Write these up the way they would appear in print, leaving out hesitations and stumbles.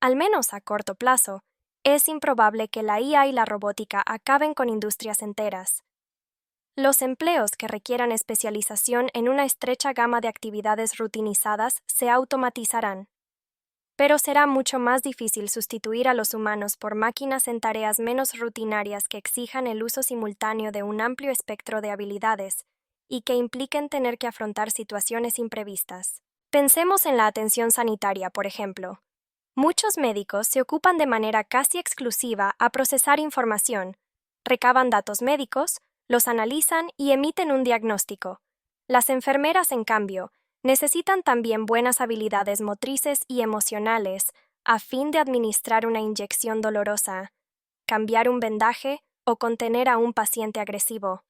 Al menos a corto plazo, es improbable que la IA y la robótica acaben con industrias enteras. Los empleos que requieran especialización en una estrecha gama de actividades rutinizadas se automatizarán, pero será mucho más difícil sustituir a los humanos por máquinas en tareas menos rutinarias que exijan el uso simultáneo de un amplio espectro de habilidades y que impliquen tener que afrontar situaciones imprevistas. Pensemos en la atención sanitaria, por ejemplo. Muchos médicos se ocupan de manera casi exclusiva a procesar información, recaban datos médicos, los analizan y emiten un diagnóstico. Las enfermeras, en cambio, necesitan también buenas habilidades motrices y emocionales a fin de administrar una inyección dolorosa, cambiar un vendaje o contener a un paciente agresivo.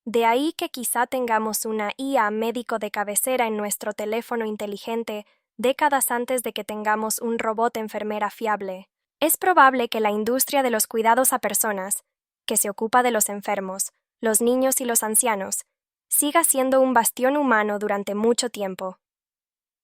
De ahí que quizá tengamos una IA médico de cabecera en nuestro teléfono inteligente décadas antes de que tengamos un robot enfermera fiable. Es probable que la industria de los cuidados a personas, que se ocupa de los enfermos, los niños y los ancianos, siga siendo un bastión humano durante mucho tiempo.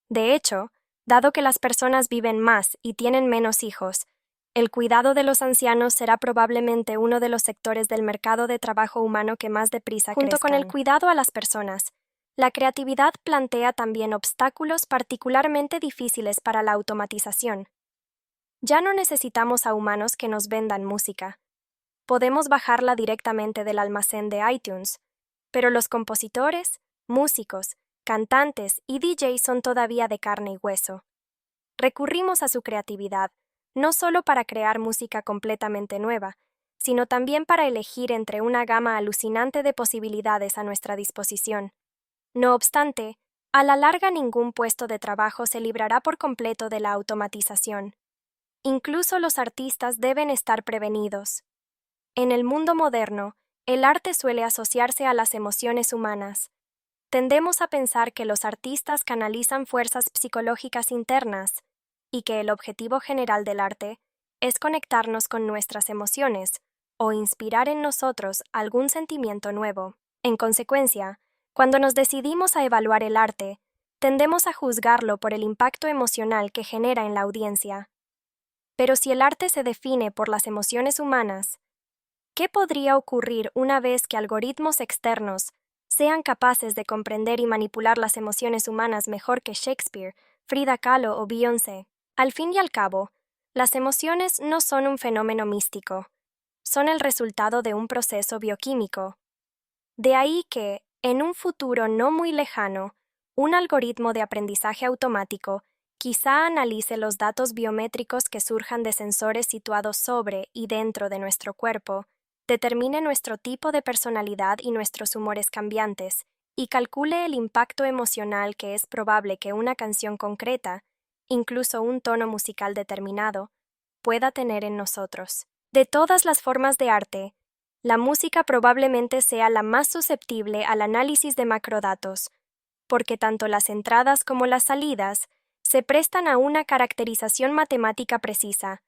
De hecho, dado que las personas viven más y tienen menos hijos, el cuidado de los ancianos será probablemente uno de los sectores del mercado de trabajo humano que más deprisa crezcan. Junto con el cuidado a las personas, la creatividad plantea también obstáculos particularmente difíciles para la automatización. Ya no necesitamos a humanos que nos vendan música. Podemos bajarla directamente del almacén de iTunes, pero los compositores, músicos, cantantes y DJs son todavía de carne y hueso. Recurrimos a su creatividad, no solo para crear música completamente nueva, sino también para elegir entre una gama alucinante de posibilidades a nuestra disposición. No obstante, a la larga ningún puesto de trabajo se librará por completo de la automatización. Incluso los artistas deben estar prevenidos. En el mundo moderno, el arte suele asociarse a las emociones humanas. Tendemos a pensar que los artistas canalizan fuerzas psicológicas internas y que el objetivo general del arte es conectarnos con nuestras emociones o inspirar en nosotros algún sentimiento nuevo. En consecuencia, cuando nos decidimos a evaluar el arte, tendemos a juzgarlo por el impacto emocional que genera en la audiencia. Pero si el arte se define por las emociones humanas, ¿qué podría ocurrir una vez que algoritmos externos sean capaces de comprender y manipular las emociones humanas mejor que Shakespeare, Frida Kahlo o Beyoncé? Al fin y al cabo, las emociones no son un fenómeno místico, son el resultado de un proceso bioquímico. De ahí que, en un futuro no muy lejano, un algoritmo de aprendizaje automático quizá analice los datos biométricos que surjan de sensores situados sobre y dentro de nuestro cuerpo, determine nuestro tipo de personalidad y nuestros humores cambiantes, y calcule el impacto emocional que es probable que una canción concreta, incluso un tono musical determinado, pueda tener en nosotros. De todas las formas de arte, la música probablemente sea la más susceptible al análisis de macrodatos, porque tanto las entradas como las salidas se prestan a una caracterización matemática precisa.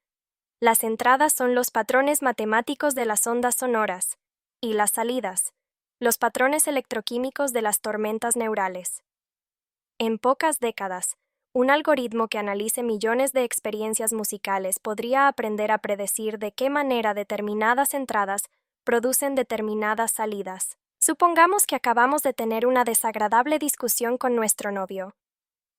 Las entradas son los patrones matemáticos de las ondas sonoras, y las salidas, los patrones electroquímicos de las tormentas neurales. En pocas décadas, un algoritmo que analice millones de experiencias musicales podría aprender a predecir de qué manera determinadas entradas producen determinadas salidas. Supongamos que acabamos de tener una desagradable discusión con nuestro novio.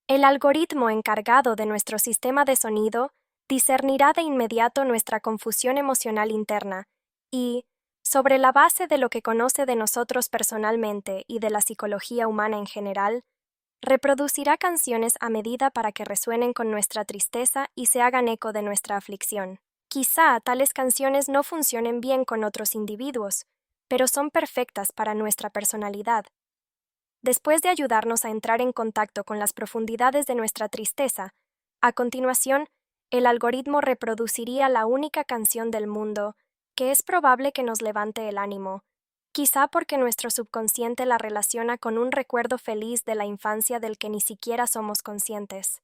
El algoritmo encargado de nuestro sistema de sonido discernirá de inmediato nuestra confusión emocional interna y, sobre la base de lo que conoce de nosotros personalmente y de la psicología humana en general, reproducirá canciones a medida para que resuenen con nuestra tristeza y se hagan eco de nuestra aflicción. Quizá tales canciones no funcionen bien con otros individuos, pero son perfectas para nuestra personalidad. Después de ayudarnos a entrar en contacto con las profundidades de nuestra tristeza, a continuación, el algoritmo reproduciría la única canción del mundo que es probable que nos levante el ánimo, quizá porque nuestro subconsciente la relaciona con un recuerdo feliz de la infancia del que ni siquiera somos conscientes.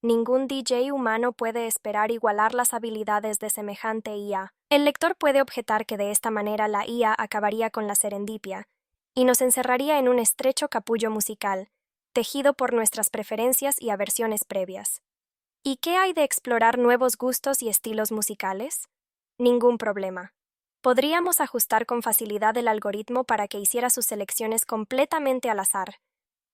Ningún DJ humano puede esperar igualar las habilidades de semejante IA. El lector puede objetar que de esta manera la IA acabaría con la serendipia y nos encerraría en un estrecho capullo musical, tejido por nuestras preferencias y aversiones previas. ¿Y qué hay de explorar nuevos gustos y estilos musicales? Ningún problema. Podríamos ajustar con facilidad el algoritmo para que hiciera sus selecciones completamente al azar,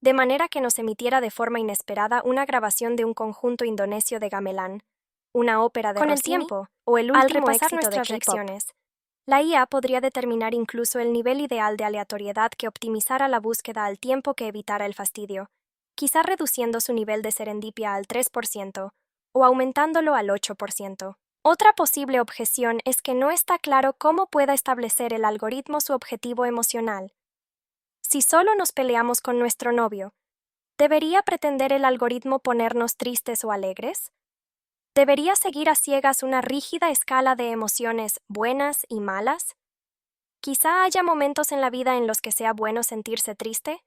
de manera que nos emitiera de forma inesperada una grabación de un conjunto indonesio de gamelán, una ópera de Con el Rossini, tiempo, o el al último repasar éxito de nuestras K-pop. lecciones, La IA podría determinar incluso el nivel ideal de aleatoriedad que optimizara la búsqueda al tiempo que evitara el fastidio, quizá reduciendo su nivel de serendipia al 3% o aumentándolo al 8%. Otra posible objeción es que no está claro cómo pueda establecer el algoritmo su objetivo emocional. Si solo nos peleamos con nuestro novio, ¿debería pretender el algoritmo ponernos tristes o alegres? ¿Debería seguir a ciegas una rígida escala de emociones buenas y malas? Quizá haya momentos en la vida en los que sea bueno sentirse triste.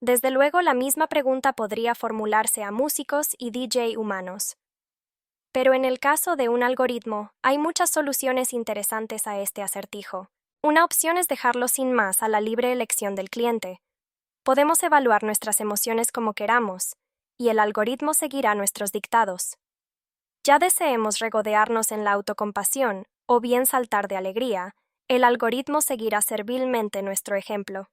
Desde luego, la misma pregunta podría formularse a músicos y DJ humanos. Pero en el caso de un algoritmo, hay muchas soluciones interesantes a este acertijo. Una opción es dejarlo sin más a la libre elección del cliente. Podemos evaluar nuestras emociones como queramos, y el algoritmo seguirá nuestros dictados. Ya deseemos regodearnos en la autocompasión o bien saltar de alegría, el algoritmo seguirá servilmente nuestro ejemplo.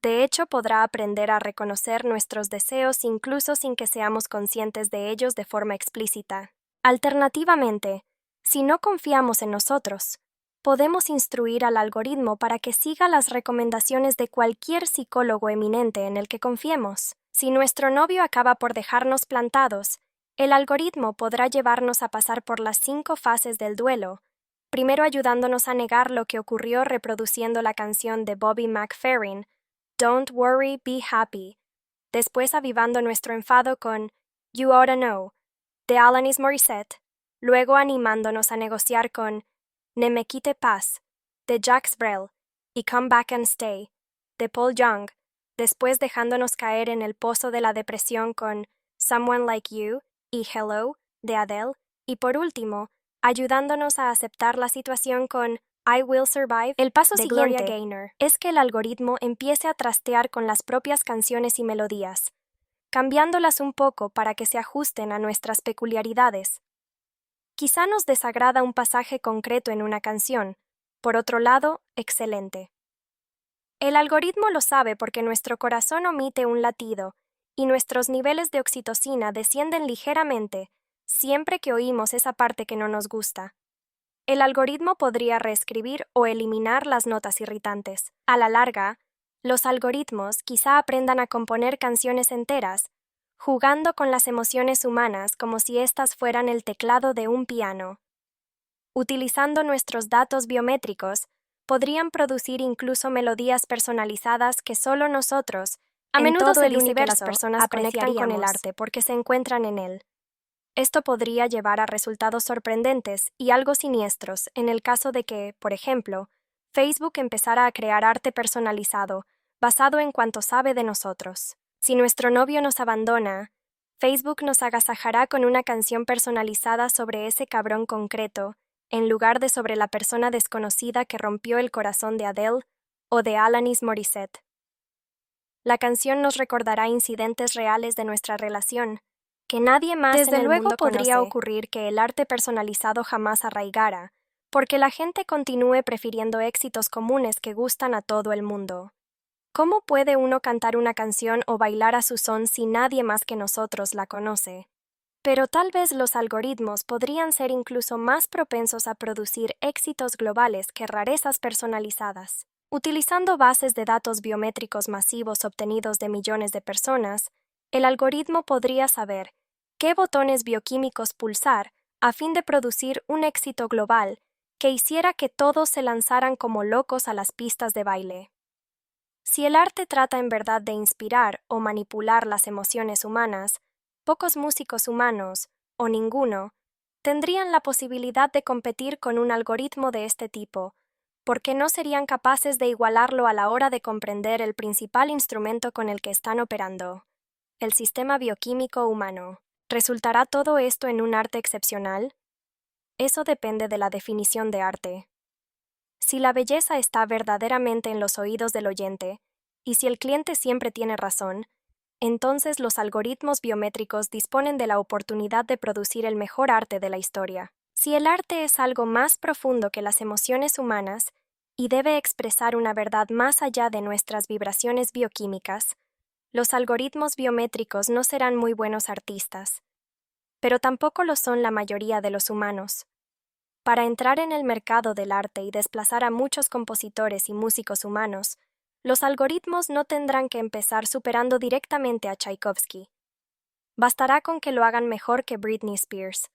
De hecho, podrá aprender a reconocer nuestros deseos incluso sin que seamos conscientes de ellos de forma explícita. Alternativamente, si no confiamos en nosotros, podemos instruir al algoritmo para que siga las recomendaciones de cualquier psicólogo eminente en el que confiemos. Si nuestro novio acaba por dejarnos plantados, el algoritmo podrá llevarnos a pasar por las 5 fases del duelo, primero ayudándonos a negar lo que ocurrió reproduciendo la canción de Bobby McFerrin, Don't Worry, Be Happy, después avivando nuestro enfado con You Oughta Know, de Alanis Morissette, luego animándonos a negociar con Ne me quite paz, de Jacques Brel, y Come Back and Stay, de Paul Young, después dejándonos caer en el pozo de la depresión con Someone Like You y Hello, de Adele, y por último, ayudándonos a aceptar la situación con I Will Survive, el paso de siguiente Gloria Gaynor. es que el algoritmo empiece a trastear con las propias canciones y melodías, cambiándolas un poco para que se ajusten a nuestras peculiaridades. Quizá nos desagrada un pasaje concreto en una canción, por otro lado, excelente. El algoritmo lo sabe porque nuestro corazón omite un latido y nuestros niveles de oxitocina descienden ligeramente siempre que oímos esa parte que no nos gusta. El algoritmo podría reescribir o eliminar las notas irritantes. A la larga, los algoritmos quizá aprendan a componer canciones enteras, jugando con las emociones humanas como si éstas fueran el teclado de un piano. Utilizando nuestros datos biométricos, podrían producir incluso melodías personalizadas que solo nosotros, A en menudo todo se el dice que universo, las personas conectan con el apreciaríamos. arte porque se encuentran en él. Esto podría llevar a resultados sorprendentes y algo siniestros en el caso de que, por ejemplo, Facebook empezara a crear arte personalizado basado en cuanto sabe de nosotros. Si nuestro novio nos abandona, Facebook nos agasajará con una canción personalizada sobre ese cabrón concreto, en lugar de sobre la persona desconocida que rompió el corazón de Adele o de Alanis Morissette. La canción nos recordará incidentes reales de nuestra relación, que nadie más Desde en el luego mundo podría conoce. ocurrir que el arte personalizado jamás arraigara, porque la gente continúe prefiriendo éxitos comunes que gustan a todo el mundo. ¿Cómo puede uno cantar una canción o bailar a su son si nadie más que nosotros la conoce? Pero tal vez los algoritmos podrían ser incluso más propensos a producir éxitos globales que rarezas personalizadas. Utilizando bases de datos biométricos masivos obtenidos de millones de personas, el algoritmo podría saber qué botones bioquímicos pulsar a fin de producir un éxito global que hiciera que todos se lanzaran como locos a las pistas de baile. Si el arte trata en verdad de inspirar o manipular las emociones humanas, pocos músicos humanos, o ninguno, tendrían la posibilidad de competir con un algoritmo de este tipo, porque no serían capaces de igualarlo a la hora de comprender el principal instrumento con el que están operando, el sistema bioquímico humano. ¿Resultará todo esto en un arte excepcional? Eso depende de la definición de arte. Si la belleza está verdaderamente en los oídos del oyente, y si el cliente siempre tiene razón, entonces los algoritmos biométricos disponen de la oportunidad de producir el mejor arte de la historia. Si el arte es algo más profundo que las emociones humanas y debe expresar una verdad más allá de nuestras vibraciones bioquímicas, los algoritmos biométricos no serán muy buenos artistas, pero tampoco lo son la mayoría de los humanos. Para entrar en el mercado del arte y desplazar a muchos compositores y músicos humanos, los algoritmos no tendrán que empezar superando directamente a Tchaikovsky. Bastará con que lo hagan mejor que Britney Spears.